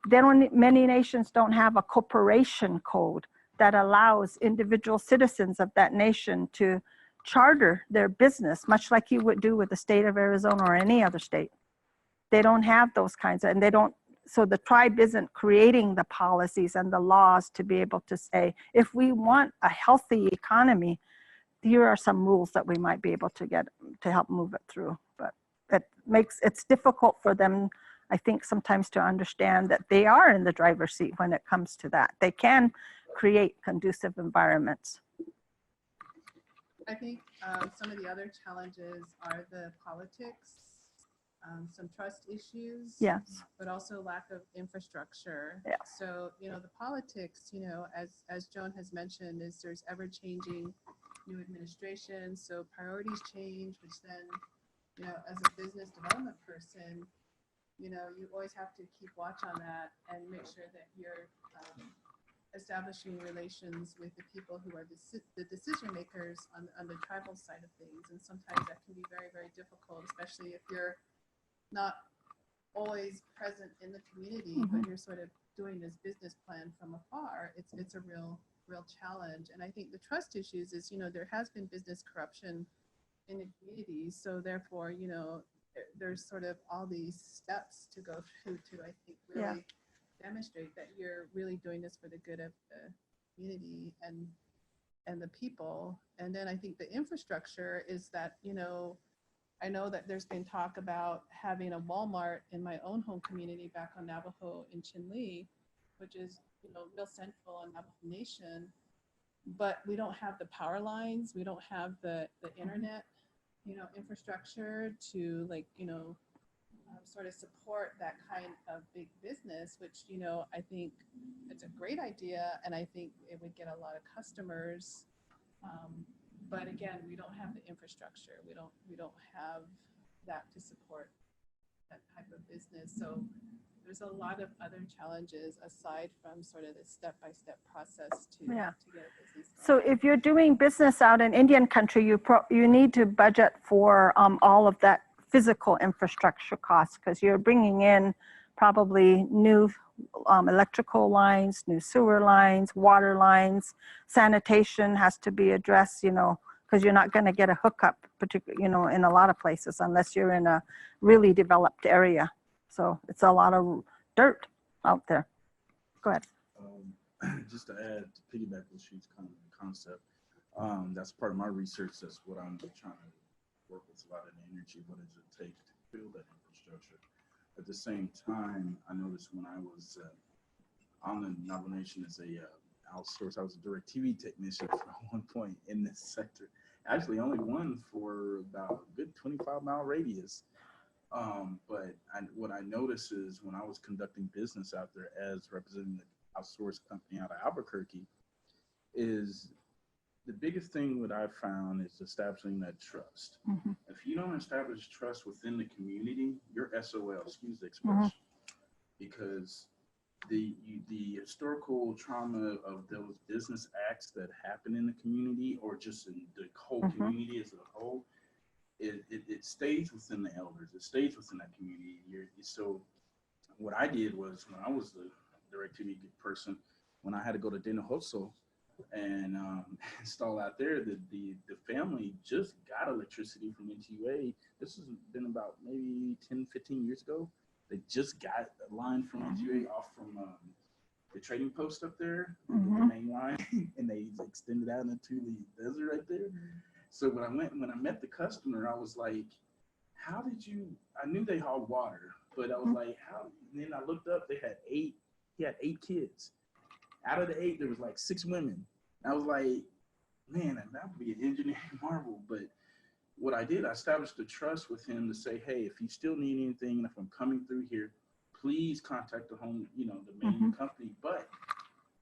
Then many nations don't have a corporation code that allows individual citizens of that nation to charter their business, much like you would do with the state of Arizona or any other state. They don't have those kinds of, and they don't, so the tribe isn't creating the policies and the laws to be able to say, if we want a healthy economy, here are some rules that we might be able to get to help move it through. But it's difficult for them, I think, sometimes to understand that they are in the driver's seat when it comes to that. They can create conducive environments. I think some of the other challenges are the politics, some trust issues, yes, but also lack of infrastructure. Yeah. So, the politics, as Joan has mentioned, is there's ever-changing new administration, so priorities change, which then, as a business development person, you always have to keep watch on that and make sure that you're establishing relations with the people who are the decision makers on the tribal side of things. And sometimes that can be very, very difficult, especially if you're not always present in the community, but you're sort of doing this business plan from afar. It's a real challenge. And I think the trust issues is, there has been business corruption in the community. So therefore, there's sort of all these steps to go through to, I think, really demonstrate that you're really doing this for the good of the community and the people. And then I think the infrastructure is that, I know that there's been talk about having a Walmart in my own home community back on Navajo in Chinle, which is, real central on Navajo Nation, but we don't have the power lines, we don't have the internet, infrastructure to sort of support that kind of big business, which, I think it's a great idea. And I think it would get a lot of customers But again, we don't have the infrastructure. We don't have that to support that type of business. So there's a lot of other challenges aside from sort of the step-by-step process to get a business going. So if you're doing business out in Indian country, you need to budget for all of that physical infrastructure costs, because you're bringing in probably new electrical lines, new sewer lines, water lines, sanitation has to be addressed, you know, because you're not going to get a hookup, particularly, you know, in a lot of places unless you're in a really developed area. So it's a lot of dirt out there. Go ahead. Just to add, to piggyback what she's kind of the concept, that's part of my research. That's what I'm trying to work with, a lot of the energy. What does it take to build that infrastructure? At the same time, I noticed when I was on the Navajo Nation as a outsource, I was a direct TV technician for one point in this sector. Actually, only one for about a good 25-mile radius. But what I noticed is when I was conducting business out there as representing the outsourced company out of Albuquerque, is the biggest thing that I've found is establishing that trust. Mm-hmm. If you don't establish trust within the community, you're SOL, excuse the expression, because the historical trauma of those business acts that happen in the community, or just in the whole community as a whole, it stays within the elders. It stays within that community. So what I did was, when I was the DirecTV person, when I had to go to Dinahoso and install out there, the family just got electricity from NTUA. This has been about maybe 10, 15 years ago. They just got a line from NTUA off from the trading post up there, the main line, and they extended out into the desert right there. So when I met the customer, I was like, how did you, I knew they hauled water, but I was like, how? And then I looked up, he had 8 kids. Out of the 8, there was like 6 women. I was like, man, that would be an engineering marvel. But what I did, I established the trust with him to say, hey, if you still need anything, and if I'm coming through here, please contact the home, you know, the main company. But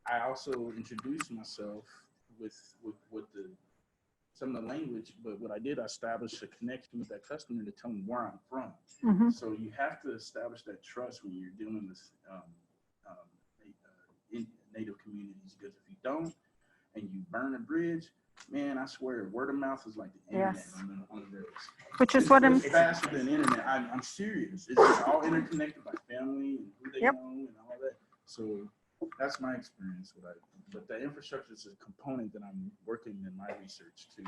I also introduced myself with some of the language, but what I did, I established a connection with that customer to tell them where I'm from. So you have to establish that trust when you're dealing with Native communities, because if you don't, and you burn a bridge, man, I swear, word of mouth is like the internet on those. Which is what I'm faster than internet. I'm serious. It's just all interconnected by family and who they know and all that. So that's my experience. But the infrastructure is a component that I'm working in my research to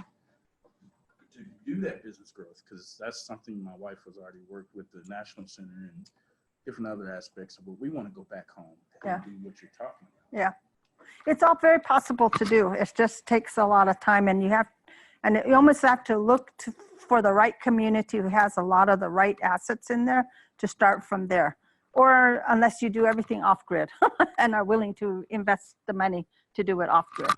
do that business growth, because that's something my wife has already worked with the National Center and different other aspects of what we want to go back home and do what you're talking about. Yeah, it's all very possible to do. It just takes a lot of time, and you almost have to look for the right community who has a lot of the right assets in there to start from there. Or unless you do everything off-grid and are willing to invest the money to do it off-grid.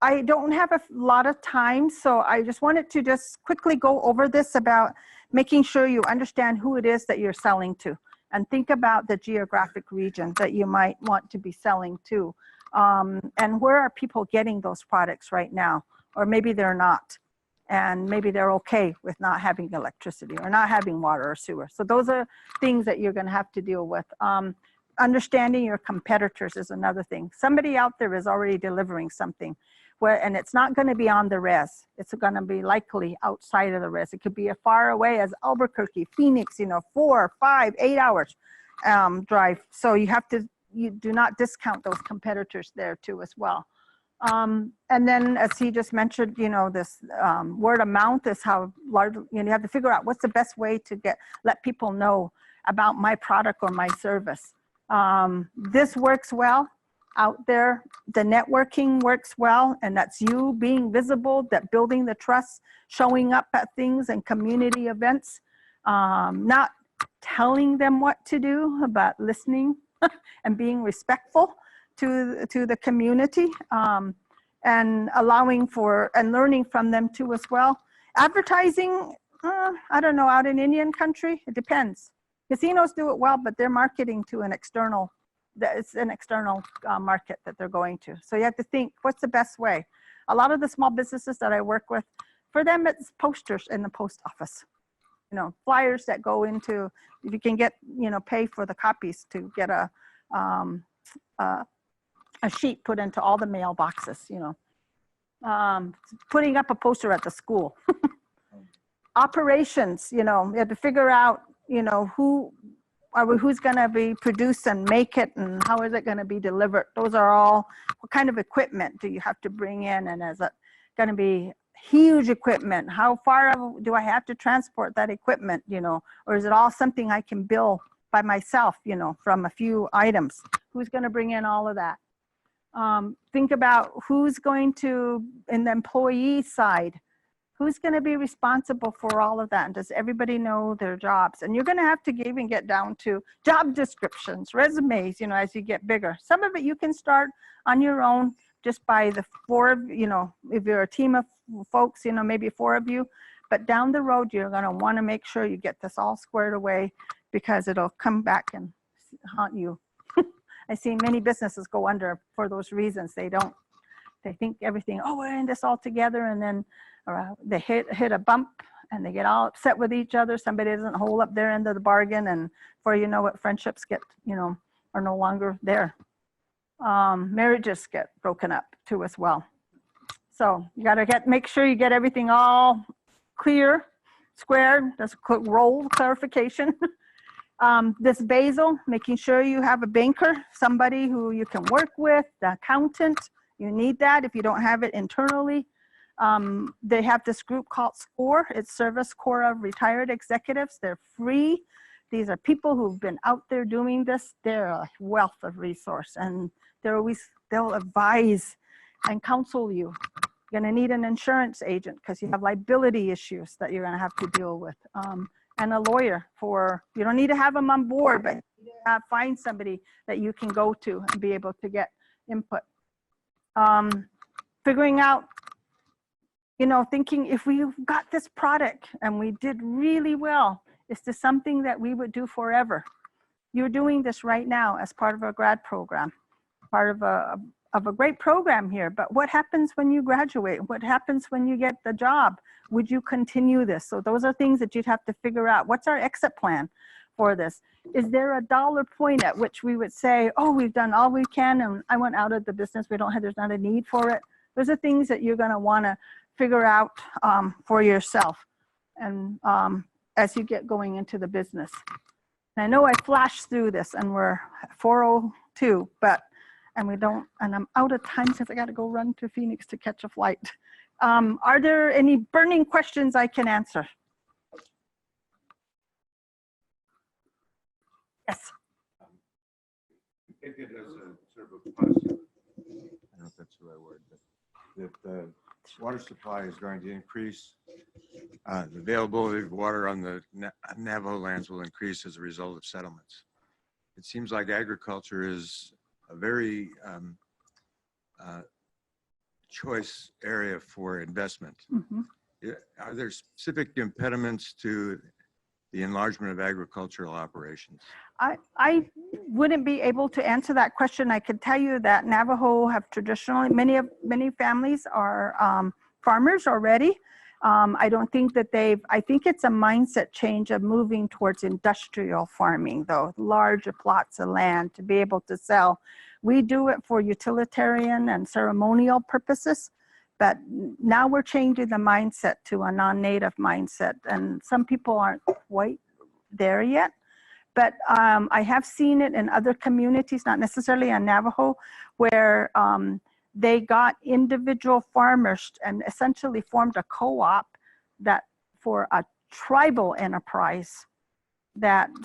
I don't have a lot of time, so I just wanted to just quickly go over this about making sure you understand who it is that you're selling to, and think about the geographic region that you might want to be selling to. And where are people getting those products right now? Or maybe they're not. And maybe they're okay with not having electricity or not having water or sewer. So those are things that you're going to have to deal with. Understanding your competitors is another thing. Somebody out there is already delivering something, and it's not going to be on the res. It's going to be likely outside of the res. It could be as far away as Albuquerque, Phoenix, 4, 5, 8 hours drive. So you do not discount those competitors there too as well. And then, as he just mentioned, this word of mouth is how large, you have to figure out what's the best way to let people know about my product or my service. This works well out there. The networking works well, and that's you being visible, that building the trust, showing up at things and community events, not telling them what to do, but listening and being respectful to the community, and allowing for and learning from them too as well. Advertising, I don't know, out in Indian country, it depends. Casinos do it well, but they're marketing to an external, it's an external market that they're going to. So you have to think, what's the best way? A lot of the small businesses that I work with, for them, it's posters in the post office. You know, flyers that go into, if you can get, you know, pay for the copies to get a sheet put into all the mailboxes, you know. Putting up a poster at the school. Operations, you know, you have to figure out, you know, who's going to be produce and make it, and how is it going to be delivered. Those are all, what kind of equipment do you have to bring in, and is it going to be huge equipment? How far do I have to transport that equipment, you know, or is it all something I can build by myself, you know, from a few items? Who's going to bring in all of that? Think about who's going to, in the employee side, who's going to be responsible for all of that? And does everybody know their jobs? And you're going to have to even get down to job descriptions, resumes, you know, as you get bigger. Some of it you can start on your own just by the you know, if you're a team of folks, you know, maybe 4 of you. But down the road, you're going to want to make sure you get this all squared away, because it'll come back and haunt you. I've seen many businesses go under for those reasons. They think everything, oh, we're in this all together, and then they hit a bump and they get all upset with each other. Somebody doesn't hold up their end of the bargain, and before you know it, friendships get, you know, are no longer there. Marriages get broken up too as well. So you got to make sure you get everything all clear, squared. That's a quick roll clarification. This basal, making sure you have a banker, somebody who you can work with, the accountant. You need that if you don't have it internally. They have this group called SCORE. It's Service Corps of Retired Executives. They're free. These are people who've been out there doing this. They're a wealth of resource, and they'll advise and counsel you. You're going to need an insurance agent because you have liability issues that you're going to have to deal with. And a lawyer you don't need to have them on board, but you find somebody that you can go to and be able to get input. Figuring out, you know, thinking if we got this product and we did really well, is this something that we would do forever? You're doing this right now as part of a grad program, part of a great program here, but what happens when you graduate? What happens when you get the job? Would you continue this? So those are things that you'd have to figure out. What's our exit plan for this? Is there a dollar point at which we would say, oh, we've done all we can and I went out of the business, there's not a need for it? Those are things that you're gonna wanna figure out for yourself, and as you get going into the business. And I know I flashed through this and we're 4:02, and I'm out of time since I got to go run to Phoenix to catch a flight. Are there any burning questions I can answer? Yes. Take it as a sort of a positive, I don't know if that's the right word, but that the water supply is going to increase. The availability of water on the Navajo lands will increase as a result of settlements. It seems like agriculture is a very choice area for investment. Are there specific impediments to the enlargement of agricultural operations? I wouldn't be able to answer that question. I could tell you that Navajo have traditionally, many families are farmers already. I don't think that I think it's a mindset change of moving towards industrial farming though, larger plots of land to be able to sell. We do it for utilitarian and ceremonial purposes, but now we're changing the mindset to a non-native mindset, and some people aren't quite there yet. But I have seen it in other communities, not necessarily on Navajo, where they got individual farmers and essentially formed a co-op that for a tribal enterprise,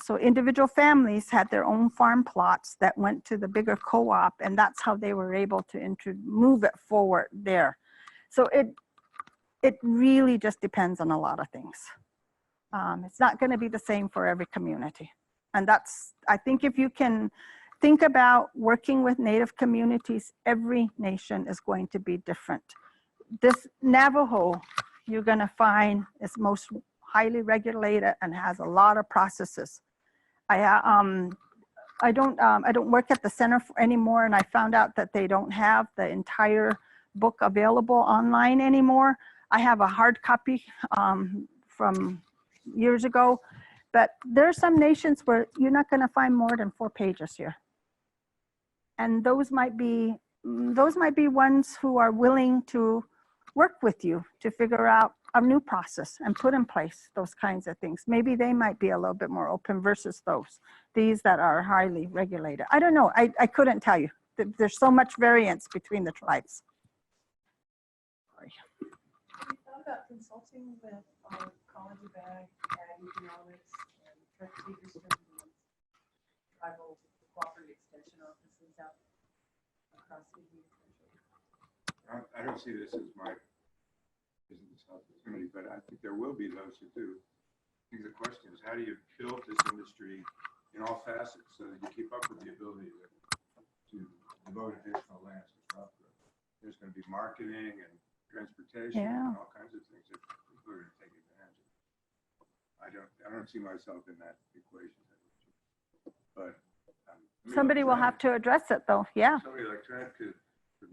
so individual families had their own farm plots that went to the bigger co-op, and that's how they were able to move it forward there. So it really just depends on a lot of things. It's not going to be the same for every community. And I think if you can think about working with Native communities, every nation is going to be different. This Navajo, you're going to find is most highly regulated and has a lot of processes. I don't work at the center anymore, and I found out that they don't have the entire book available online anymore. I have a hard copy from years ago, but there are some nations where you're not going to find more than 4 pages here. And those might be ones who are willing to work with you to figure out a new process and put in place those kinds of things. Maybe they might be a little bit more open versus these that are highly regulated. I don't know. I couldn't tell you. There's so much variance between the tribes. Sorry. Have you thought about consulting with College of Ag, Economics, and Transportation Students, tribal cooperative extension offices out across the country? I don't see this as my business opportunity, but I think there will be those who do. I think the question is, how do you build this industry in all facets so that you keep up with the ability to devote additional lands to crop growth? There's going to be marketing and transportation and all kinds of things that people are going to take advantage of. I don't see myself in that equation. But somebody will have to address it though. Yeah. Somebody like Trent could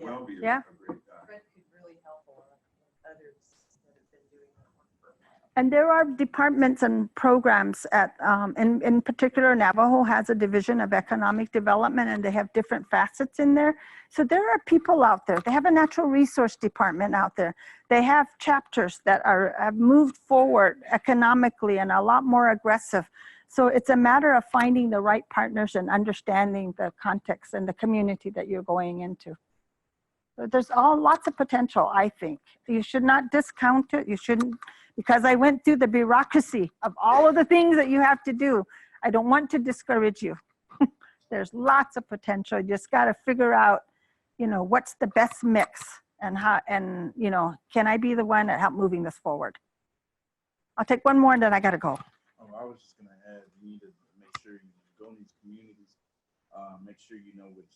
well be Yeah. a great guy. Fred could really help a lot with others that have been doing that work for a while. And there are departments and programs at, in particular, Navajo has a division of economic development and they have different facets in there. So there are people out there. They have a natural resource department out there. They have chapters that have moved forward economically and a lot more aggressive. So it's a matter of finding the right partners and understanding the context and the community that you're going into. So there's lots of potential, I think. You should not discount it. You shouldn't, because I went through the bureaucracy of all of the things that you have to do. I don't want to discourage you. There's lots of potential. You just got to figure out, you know, what's the best mix and how, and, you know, can I be the one that help moving this forward? I'll take one more and then I got to go. Oh, I was just going to add, you need to make sure you go in these communities, make sure you know which,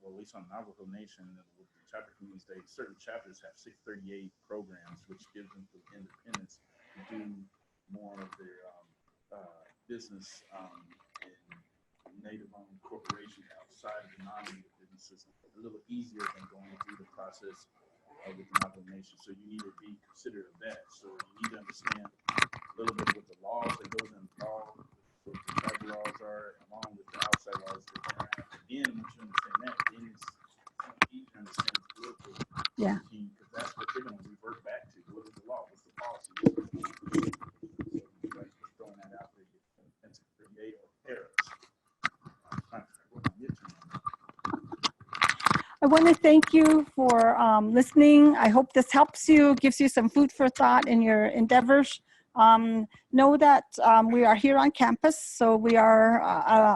well, at least on Navajo Nation, with the chapter communities, certain chapters have 638 programs, which gives them the independence to do more of their business in native-owned corporations outside of the non-native businesses. A little easier than going through the process with the Navajo Nation. So you need to be considerate of that. So you need to understand a little bit what the laws that goes involved, what the tribal laws are, along with the outside laws that interact. Again, once you understand that, then it's easy to understand the political routine, because that's what they're going to revert back to. What is the law? What's the policy? So just throwing that out there, that's a create or errors. I want to thank you for listening. I hope this helps you, gives you some food for thought in your endeavors. Know that we are here on campus, so we are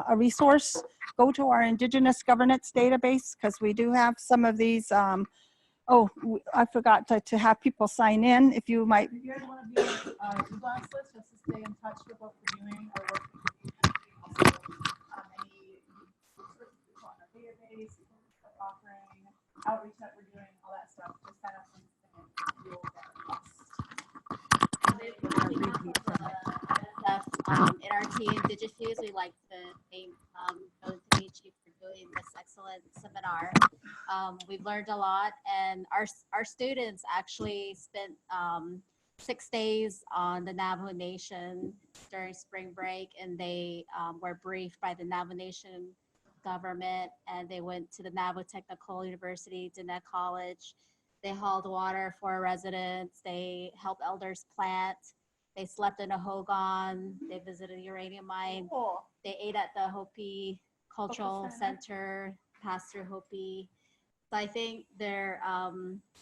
a resource. Go to our Indigenous governance database because we do have some of these. Oh, I forgot to have people sign in. If you might. If you guys want to be on our e-blast list, just to stay in touch with what we're doing, or work with the also any resources on our database, offering, outreach that we're doing, all that stuff. Just sign up and you'll get NRT Indige FEWSS, we'd like to thank Joan Timeche for doing this excellent seminar. We've learned a lot, and our students actually spent 6 days on the Navajo Nation during spring break, and they were briefed by the Navajo Nation government, and they went to the Navajo Technical University, Diné College. They hauled water for residents. They helped elders plant. They slept in a hogan. They visited a uranium mine. Cool. They ate at the Hopi Cultural Center, passed through Hopi. So I think they're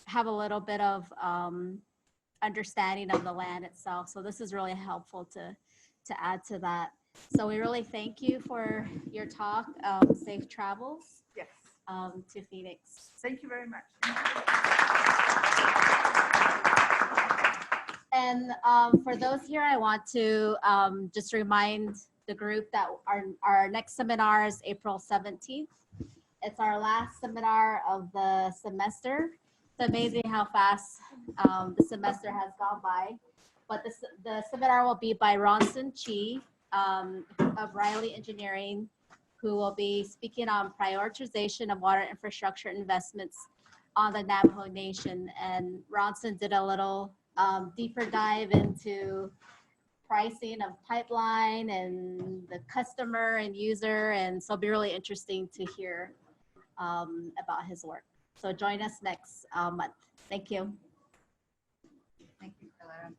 have a little bit of understanding of the land itself. So this is really helpful to add to that. So we really thank you for your talk. Safe travels. Yes. To Phoenix. Thank you very much. And for those here, I want to just remind the group that our next seminar is April 17th. It's our last seminar of the semester. It's amazing how fast the semester has gone by. But the seminar will be by Ronson Chi of Riley Engineering, who will be speaking on prioritization of water infrastructure investments on the Navajo Nation. And Ronson did a little deeper dive into pricing of pipeline and the customer and user. And so it'll be really interesting to hear about his work. So join us next month. Thank you. Thank you, Carla.